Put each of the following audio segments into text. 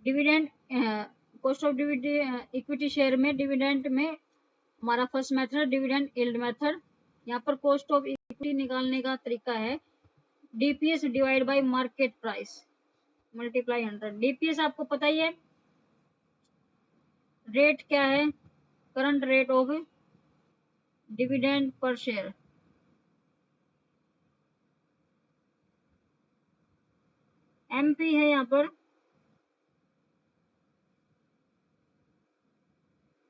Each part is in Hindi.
Dividend, cost of equity share में डिविडेंड में हमारा first method dividend yield method. यहाँ पर कॉस्ट ऑफ इक्विटी निकालने का तरीका है DPS divide by market price multiply 100। DPS आपको पता ही है, रेट क्या है, current rate of dividend per share. MP है यहाँ पर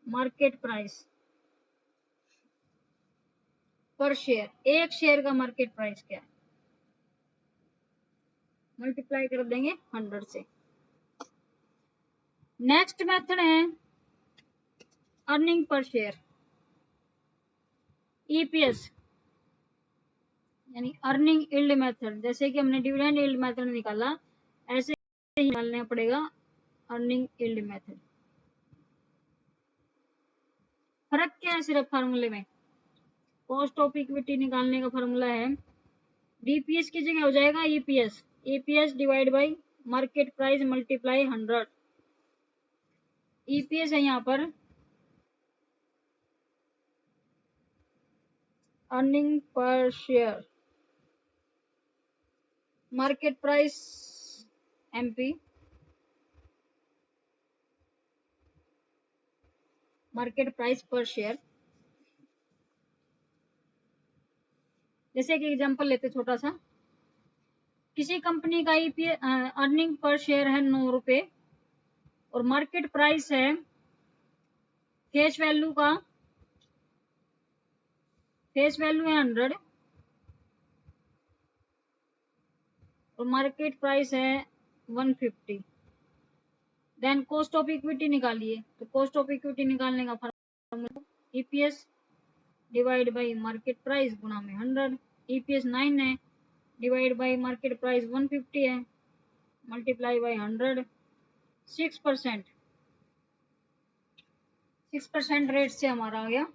मार्केट प्राइस पर शेयर, एक शेयर का मार्केट प्राइस क्या है, मल्टीप्लाई कर देंगे 100 से। नेक्स्ट मेथड है अर्निंग पर शेयर, ईपीएस यानी अर्निंग यील्ड मेथड। जैसे कि हमने डिविडेंड यील्ड मेथड निकाला, ऐसे ही निकालना पड़ेगा अर्निंग यील्ड मेथड। फर्क क्या है सिर्फ फार्मूले में, कॉस्ट ऑफ इक्विटी निकालने का फार्मूला है डीपीएस की जगह हो जाएगा EPS, EPS divide by market price multiply 100। EPS है यहाँ पर earning per share, market price MP, market price पर शेयर। जैसे कि एग्जांपल लेते छोटा सा, किसी कंपनी का ईपीएस अर्निंग पर शेयर है 9 रुपए और मार्केट प्राइस है फेस वैल्यू का, फेस वैल्यू है 100 और मार्केट प्राइस है 150। देन कॉस्ट ऑफ इक्विटी निकालिए, तो कॉस्ट ऑफ इक्विटी निकालने का formula EPS divide by market price गुणा में 100। ईपीएस 9 है, डिवाइड बाय मार्केट प्राइस 150 है, मल्टीप्लाई बाय 100। 6% रेट से हमारा आ गया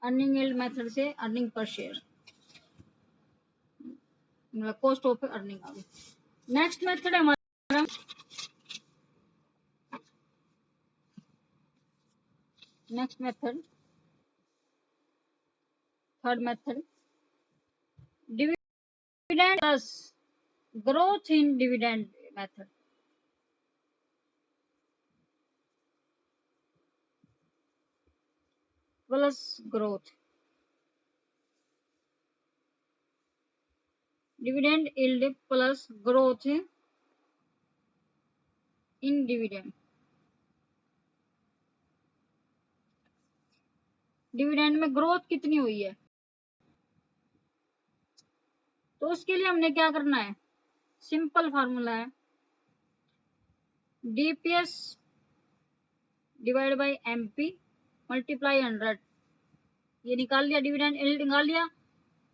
अर्निंग यील्ड मेथड से अर्निंग पर शेयर, मतलब कॉस्ट ऑफ अर्निंग आ गई। नेक्स्ट मेथड है हमारा next method, third method dividend plus growth in dividend method. Plus growth, dividend yield plus growth in dividend. Dividend में ग्रोथ कितनी हुई है, तो उसके लिए हमने क्या करना है, सिंपल फार्मूला है DPS divide by MP multiply 100। ये निकाल लिया, डिविडेंड यील्ड निकाल लिया,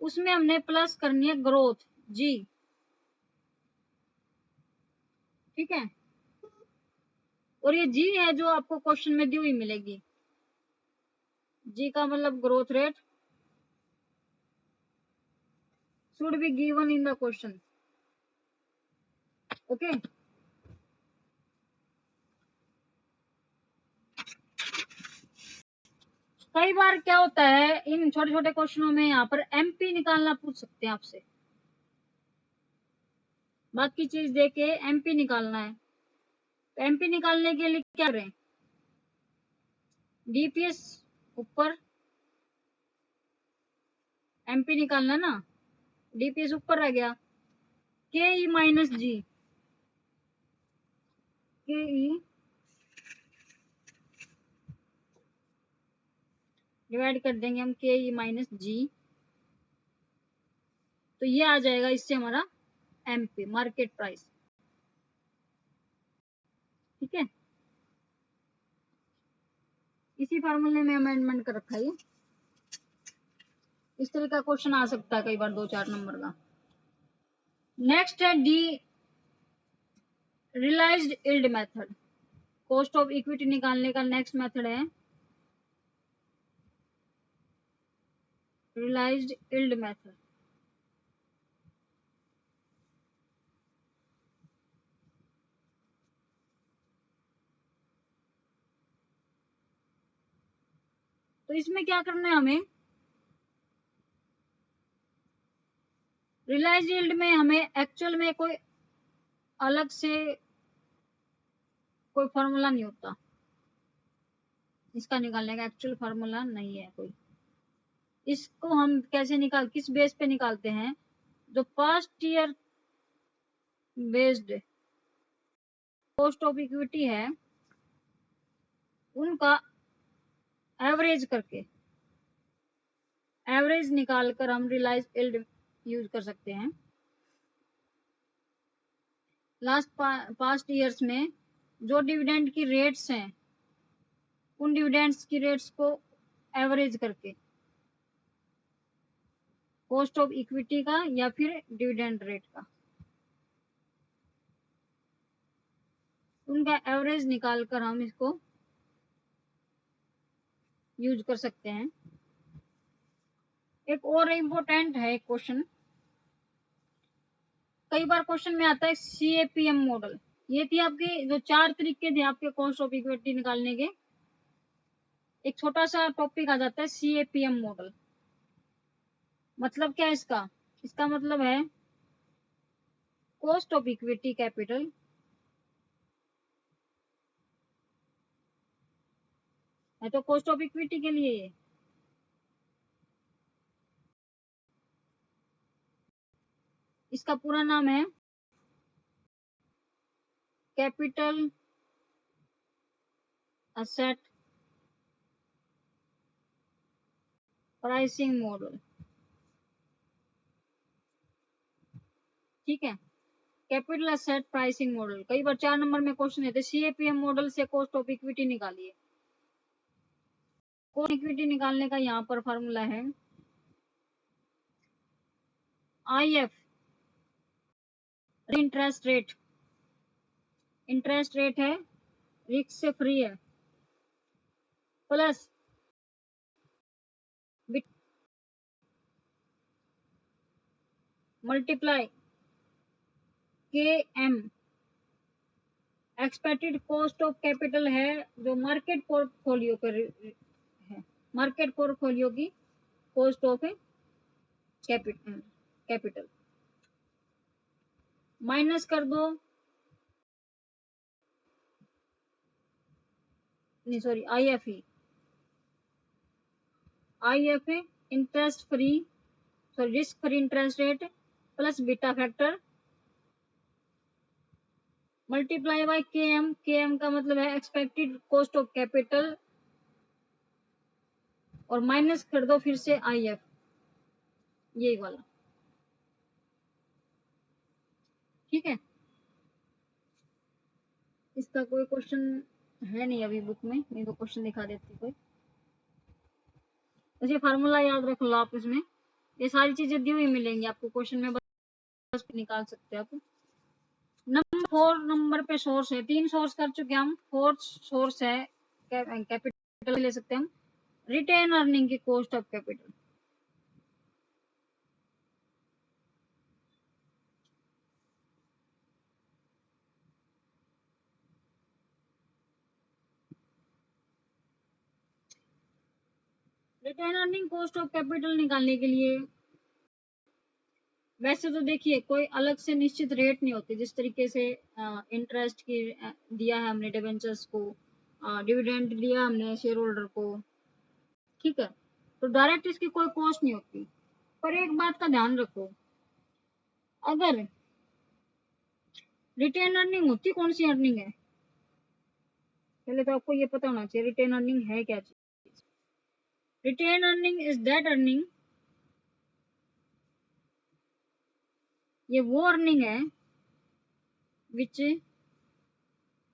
उसमें हमने प्लस करनी है ग्रोथ जी, ठीक है। और ये जी है जो आपको क्वेश्चन में दी हुई मिलेगी, जी का मतलब growth rate should be given in the question, okay। कई बार क्या होता है इन छोटे छोटे क्वेश्चनों में यहाँ पर एमपी निकालना पूछ सकते हैं आपसे, बाकी चीज देके एमपी निकालना है। तो एमपी निकालने के लिए क्या करें, डीपीएस ऊपर, एमपी निकालना ना, डीपीएस ऊपर रह गया, के ई माइनस जी, के ई डिवाइड कर देंगे हम के ई माइनस जी, तो ये आ जाएगा इससे हमारा एमपी मार्केट प्राइस, ठीक है। इसी फार्मूले में अमेंडमेंट कर रखा है, इस तरह का क्वेश्चन आ सकता है कई बार 2-4 नंबर का। नेक्स्ट है the realised yield method, cost of equity निकालने का नेक्स्ट मेथड है रियलाइज्ड यील्ड मेथड। तो इसमें क्या करना है हमें, रियलाइज यील्ड में हमें एक्चुअल में कोई अलग से कोई फॉर्मूला नहीं होता, इसका निकालने का एक्चुअल फॉर्मूला नहीं है कोई। इसको हम कैसे किस बेस पे निकालते हैं, जो past year based cost of equity है उनका एवरेज करके, एवरेज निकाल कर हम रियलाइज यील्ड यूज कर सकते हैं। लास्ट पास्ट ईयर्स में जो डिविडेंड की रेट्स हैं उन डिविडेंड्स की रेट्स को एवरेज करके, कॉस्ट ऑफ इक्विटी का या फिर डिविडेंड रेट का, उनका एवरेज निकाल कर हम इसको यूज कर सकते हैं। एक और इम्पोर्टेंट है क्वेश्चन, कई बार क्वेश्चन में आता है CAPM मॉडल। ये थी आपके जो 4 तरीके थे आपके कॉस्ट ऑफ इक्विटी निकालने के, एक छोटा सा टॉपिक आ जाता है CAPM मॉडल। मतलब क्या है इसका, इसका मतलब है कॉस्ट ऑफ इक्विटी कैपिटल है, तो कॉस्ट ऑफ इक्विटी के लिए ये, इसका पूरा नाम है कैपिटल असेट प्राइसिंग मॉडल। ठीक है, कैपिटल असेट प्राइसिंग मॉडल। कई बार 4 नंबर में क्वेश्चन है CAPM मॉडल से कॉस्ट ऑफ इक्विटी निकालिए। कॉस्ट इक्विटी निकालने का यहाँ पर फॉर्मूला है IF, interest rate, interest rate है रिस्क से फ्री है, plus multiply KM, expected cost of capital है जो मार्केट पोर्टफोलियो पर है, मार्केट पोर्टफोलियो की कॉस्ट ऑफ कैपिटल माइनस कर दो, नहीं sorry IF interest free, sorry risk free interest rate plus beta factor multiply by KM का मतलब है एक्सपेक्टेड कॉस्ट ऑफ कैपिटल और माइनस कर दो फिर से IF, ये वाला। ठीक है, इसका कोई क्वेश्चन है नहीं अभी बुक में, नहीं तो क्वेश्चन दिखा देती कोई। तो ये फार्मूला याद रख लो आप, इसमें ये सारी चीजें दी हुई मिलेंगी आपको क्वेश्चन में, बस निकाल सकते हैं आप। नंबर 4 नंबर पे सोर्स है, 3 सोर्स कर चुके हम, 4th सोर्स है कैपिटल ले सकते हैं हम, रिटेन अर्निंग की cost of capital. Retain earning cost of capital निकालने के लिए वैसे तो देखिए कोई अलग से निश्चित रेट नहीं होती, जिस तरीके से इंटरेस्ट की दिया है हमने डिबेंचर्स को, डिविडेंड दिया हमने शेयर होल्डर को, ठीक है, तो डायरेक्ट इसकी कोई कॉस्ट नहीं होती। पर एक बात का ध्यान रखो, अगर रिटेन अर्निंग होती कौन सी अर्निंग है, पहले तो आपको ये पता होना चाहिए रिटेन अर्निंग है क्या चीज। Retain earning is that earning, ये वो अर्निंग है which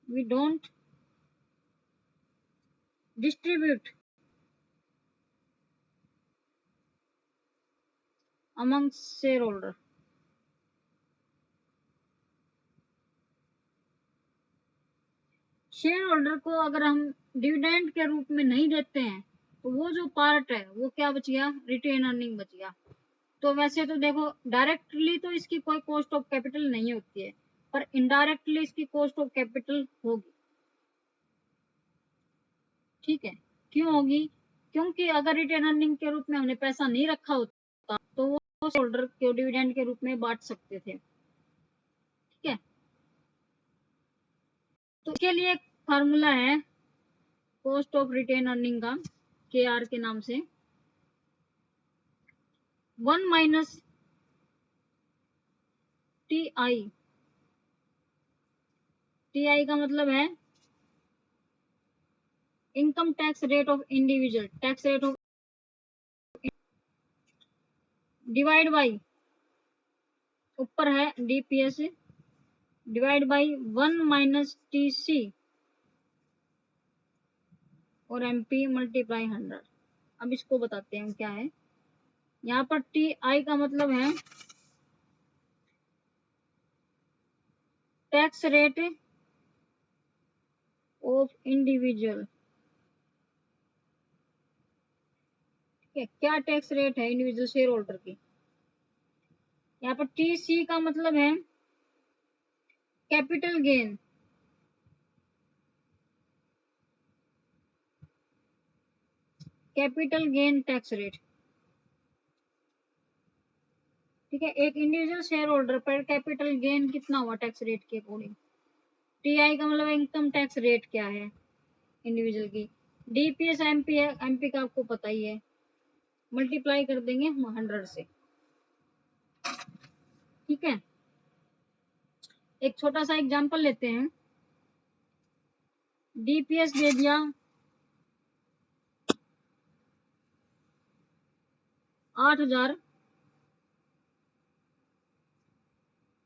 we don't distribute among shareholder. Shareholder को अगर हम डिविडेंड के रूप में नहीं देते हैं तो वो जो पार्ट है वो क्या बच गया, रिटेन अर्निंग बच गया। तो वैसे तो देखो डायरेक्टली तो इसकी कोई कॉस्ट ऑफ कैपिटल नहीं होती है, पर इनडायरेक्टली इसकी कॉस्ट ऑफ कैपिटल होगी। ठीक है, क्यों होगी, क्योंकि अगर रिटेन अर्निंग के रूप में हमने पैसा नहीं रखा होता तो वो होल्डर को डिविडेंड के रूप में बांट सकते थे। ठीक है, तो इसके लिए एक फार्मूला है कॉस्ट ऑफ रिटेन अर्निंग का, KR के नाम से। 1 माइनस TI, TI का मतलब है income tax rate of individual, tax rate of divide by, ऊपर है DPS, divide by 1 minus TC और MP मल्टीप्लाई 100। अब इसको बताते हैं क्या है। यहाँ पर TI का मतलब है टैक्स रेट ऑफ इंडिविजुअल। ठीक है, क्या टैक्स रेट है इंडिविजुअल शेयर होल्डर की। यहाँ पर TC का मतलब है capital gain, capital gain tax rate. ठीक है, एक इंडिविजुअल शेयर होल्डर पर कैपिटल गेन कितना हुआ टैक्स रेट के अकॉर्डिंग। TI का मतलब इनकम टैक्स रेट क्या है इंडिविजुअल की। DPS MP है, MP का आपको पता ही है, मल्टीप्लाई कर देंगे 100 से। ठीक है, एक छोटा सा एग्जांपल लेते हैं। DPS दे दिया 8,000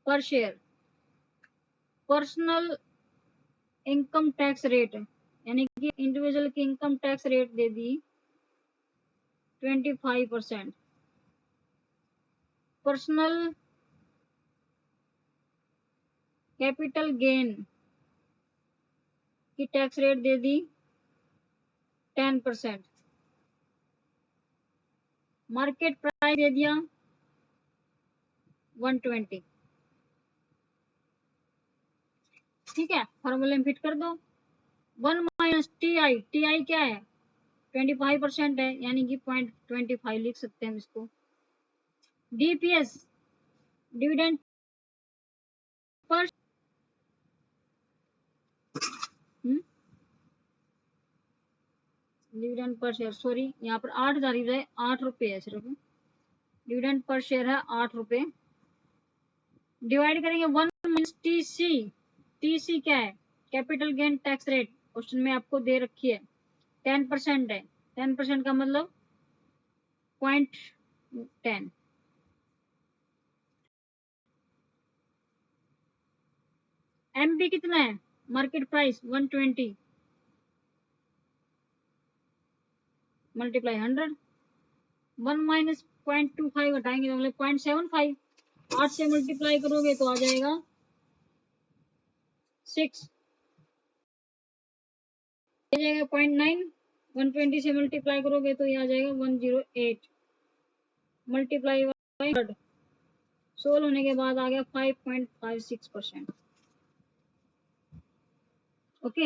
पर share. Personal income tax rate यानी कि इंडिविजुअल की इनकम टैक्स रेट दे दी 25%। पर्सनल कैपिटल गेन की टैक्स रेट दे दी 10%। मार्केट प्राइस दे दिया 120। ठीक है, फॉर्मूले में फिट कर दो। 1 माइनस TI, TI क्या है 25% है, यानी कि 0.25 लिख सकते हैं हम इसको। DPS dividend per dividend per share, sorry यहाँ पर 8,000 8 रुपये है सिर्फ। डिविडेंड पर शेयर है 8 रुपये। डिवाइड करेंगे 1 माइनस TC, TC क्या है capital gain tax rate, question में आपको दे रखी है 10% है। 10% का मतलब 0.10। MP कितना है मार्केट प्राइस 120 मल्टीप्लाई 100। 1 माइनस 0.25 हटाएंगे तो मतलब 0.75। 8 से मल्टीप्लाई करोगे तो आ जाएगा 6, आ जाएगा 0.9। 120 से मल्टीप्लाई करोगे तो ये आ जाएगा 108 मल्टीप्लाई बाई 100। सोल्व होने के बाद आ गया 5.56%। ओके,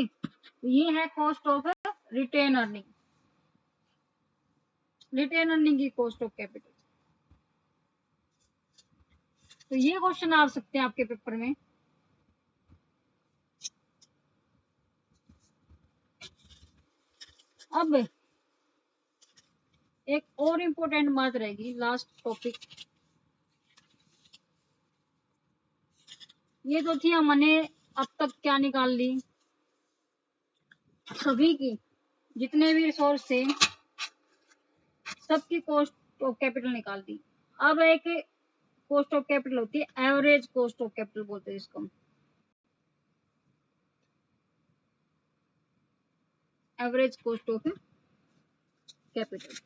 ये है cost of retain earning, retain earning की कॉस्ट ऑफ कैपिटल। तो ये क्वेश्चन आ सकते हैं आपके पेपर में। अब एक और इम्पोर्टेंट बात रहेगी, लास्ट टॉपिक। ये तो थी हमने अब तक क्या निकाल ली, सभी की जितने भी रिसोर्स थे सबकी कॉस्ट ऑफ कैपिटल निकाल दी। अब एक कॉस्ट ऑफ कैपिटल होती है एवरेज कॉस्ट ऑफ कैपिटल बोलते हैं इसको, एवरेज कॉस्ट ऑफ कैपिटल।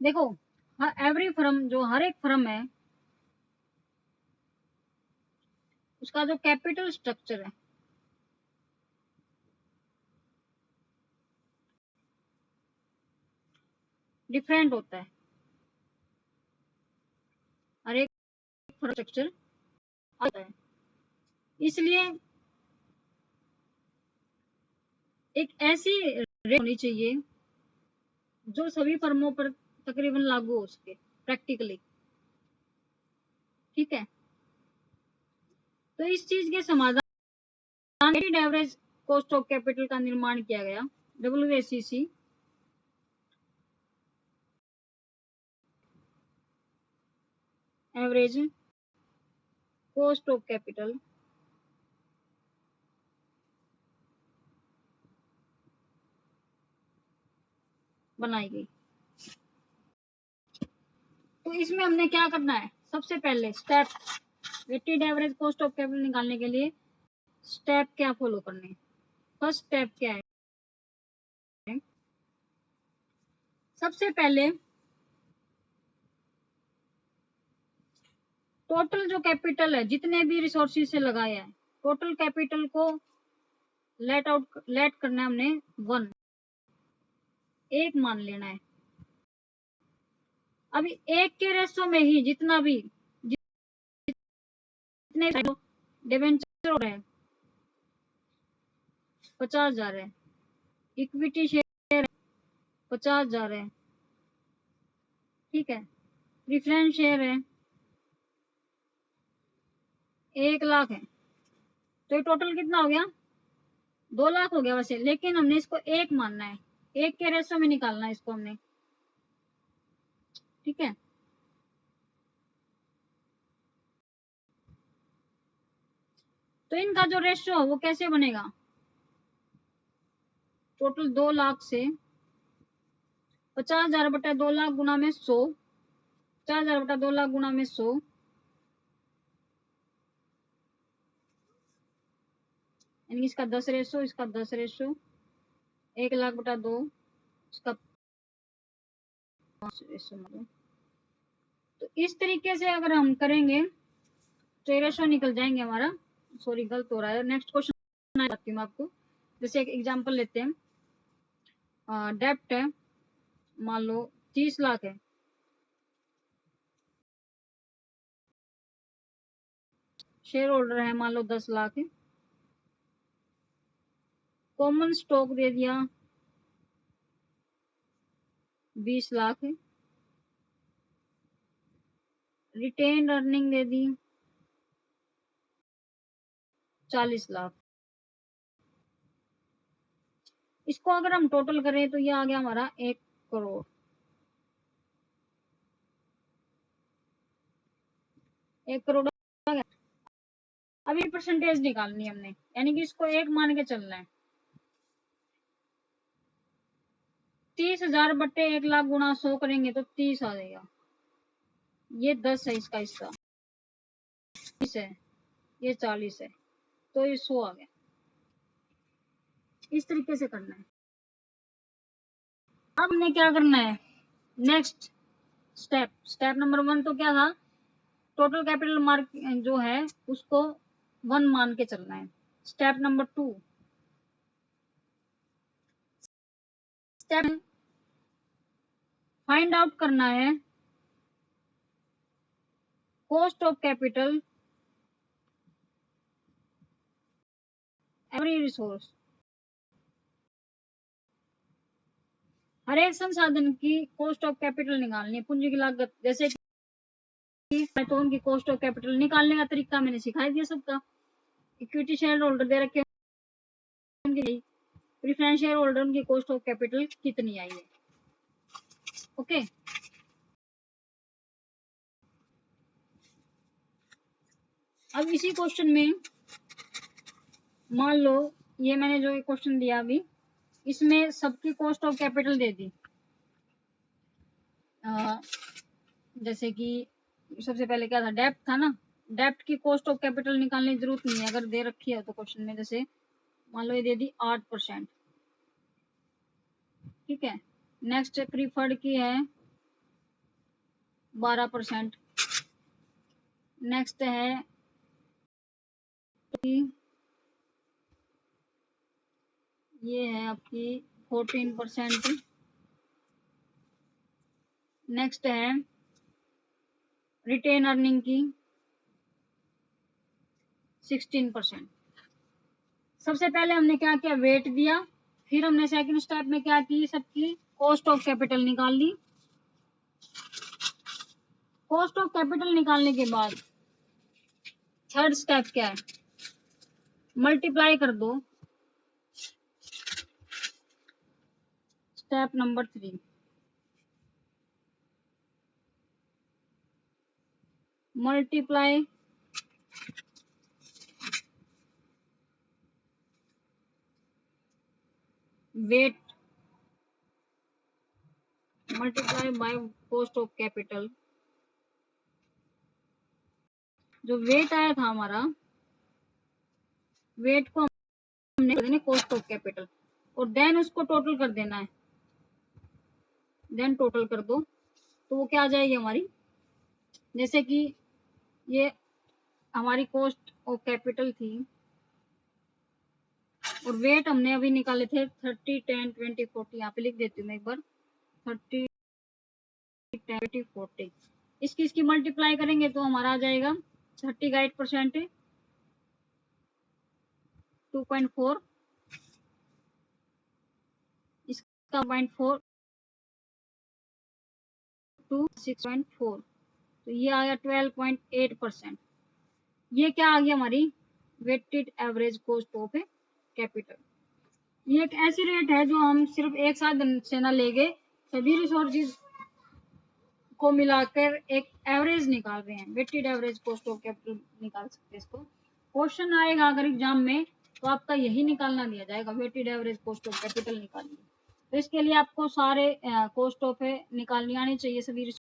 देखो एवरी फर्म, जो हर एक फर्म है उसका जो कैपिटल स्ट्रक्चर है डिफरेंट होता है। हर एक फर्म स्ट्रक्चर आता है, इसलिए एक ऐसी रेट होनी चाहिए जो सभी फर्मों पर तकरीबन लागू हो सके प्रैक्टिकली। ठीक है, तो इस चीज के समाधान weighted average cost of capital का निर्माण किया गया, WACC। Average cost of capital बनाई गई। तो इसमें हमने क्या करना है, सबसे पहले step, weighted average cost of capital निकालने के लिए स्टेप क्या फॉलो करने हैं। फर्स्ट स्टेप क्या है, सबसे पहले टोटल जो कैपिटल है जितने भी रिसोर्सेज से लगाया है, टोटल कैपिटल को लेट करना है हमने 1, एक मान लेना है। अभी एक के रेशो में ही जितने डिवेंचर है 50,000 है, इक्विटी शेयर 50,000 है, ठीक है, प्रेफरेंस शेयर है 1,00,000 है, तो ये टोटल कितना हो गया, 2,00,000 हो गया वैसे, लेकिन हमने इसको एक मानना है, एक के रेशो में निकालना है इसको हमने। ठीक है, तो इनका जो रेशियो है वो कैसे बनेगा, टोटल 2,00,000 से 50,000 बटा 2,00,000 गुना में 100, 50,000 बटा 2,00,000 गुना में 100, यानी इसका 10 रेशो, इसका 10 रेशो, 1,00,000 बटा 2, इसका 5 रेशो। मतलब तो इस तरीके से अगर हम करेंगे तो ये रेशो निकल जाएंगे हमारा। सॉरी गलत हो रहा है, नेक्स्ट क्वेश्चन आती हूँ आपको। जैसे एक एग्जांपल लेते हैं, डेप्ट है मान लो 30,00,000 है, शेयर होल्डर है मान लो 10,00,000 है, कॉमन स्टॉक दे दिया 20,00,000 है, रिटेन अर्निंग दे दी 40,00,000। इसको अगर हम टोटल करें तो ये आ गया हमारा 1 करोड़। 1 करोड़ आ गया। अभी परसेंटेज निकालनी है हमने, यानी कि इसको एक मान के चलना है। 30,000 बटे 1,00,000 गुणा 100 करेंगे तो 30 आ जाएगा। ये 10 है इसका हिस्सा, 30 है, ये 40 है, तो ये 100 आ गया। इस तरीके से करना है। अब हमने क्या करना है, नेक्स्ट स्टेप, स्टेप नंबर 1 तो क्या था, टोटल कैपिटल मार्क जो है उसको 1 मान के चलना है। Step number 2, step find out करना है cost of capital every resource, हर एक संसाधन की कॉस्ट ऑफ कैपिटल निकालनी है, पूंजी की लागत। जैसे कि तो उनकी कॉस्ट ऑफ कैपिटल निकालने का तरीका मैंने सिखा दिया सबका। इक्विटी शेयर होल्डर दे रखे, उनकी प्रेफरेंस शेयर होल्डर उनकी कॉस्ट ऑफ कैपिटल कितनी आई है। ओके, अब इसी क्वेश्चन में मान लो ये मैंने जो क्वेश्चन दिया अभी, इसमें सबकी कॉस्ट ऑफ कैपिटल दे दी। जैसे कि सबसे पहले क्या था, डेप्ट था ना, डेप्ट की कॉस्ट ऑफ कैपिटल निकालने की जरूरत नहीं है अगर दे रखी है तो क्वेश्चन में। जैसे मान लो ये दे दी 8%, ठीक है। नेक्स्ट प्रीफर्ड की है 12%, नेक्स्ट है ये है आपकी 14%, नेक्स्ट है रिटेन अर्निंग की 16%। सबसे पहले हमने क्या किया, वेट दिया, फिर हमने सेकंड स्टेप में क्या की, सबकी कॉस्ट ऑफ कैपिटल निकाल ली। कॉस्ट ऑफ कैपिटल निकालने के बाद थर्ड स्टेप क्या है, मल्टीप्लाई कर दो। Step number 3, multiply weight multiply by cost of capital. जो वेट आया था हमारा, वेट को हमने कर देना कॉस्ट ऑफ कैपिटल और देन उसको टोटल कर देना है। देन टोटल कर दो तो वो क्या आ जाएगी हमारी, जैसे कि ये हमारी कॉस्ट ऑफ कैपिटल थी और वेट हमने अभी निकाले थे 30, 10, 20, 40। यहाँ पे लिख देती हूँ मैं एक बार, 30, 10, 20, 40। इसकी मल्टीप्लाई करेंगे तो हमारा आ जाएगा 30 का 8% 2.4, इसका 0.4 to 6.4, तो ये आ गया 12.8%। ये क्या आ गया हमारी weighted average cost of capital. ये एक ऐसी रेट है जो हम सिर्फ एक साथ से ना लेके सभी रिसोर्सेज को मिलाकर एक एवरेज निकाल रहे हैं, weighted average cost of capital निकाल सकते हैं। इसको क्वेश्चन आएगा अगर एग्जाम में तो आपका यही निकालना दिया जाएगा, weighted average cost of capital निकालिए। तो इसके लिए आपको सारे कॉस्ट ऑफ निकालनी आनी चाहिए सभी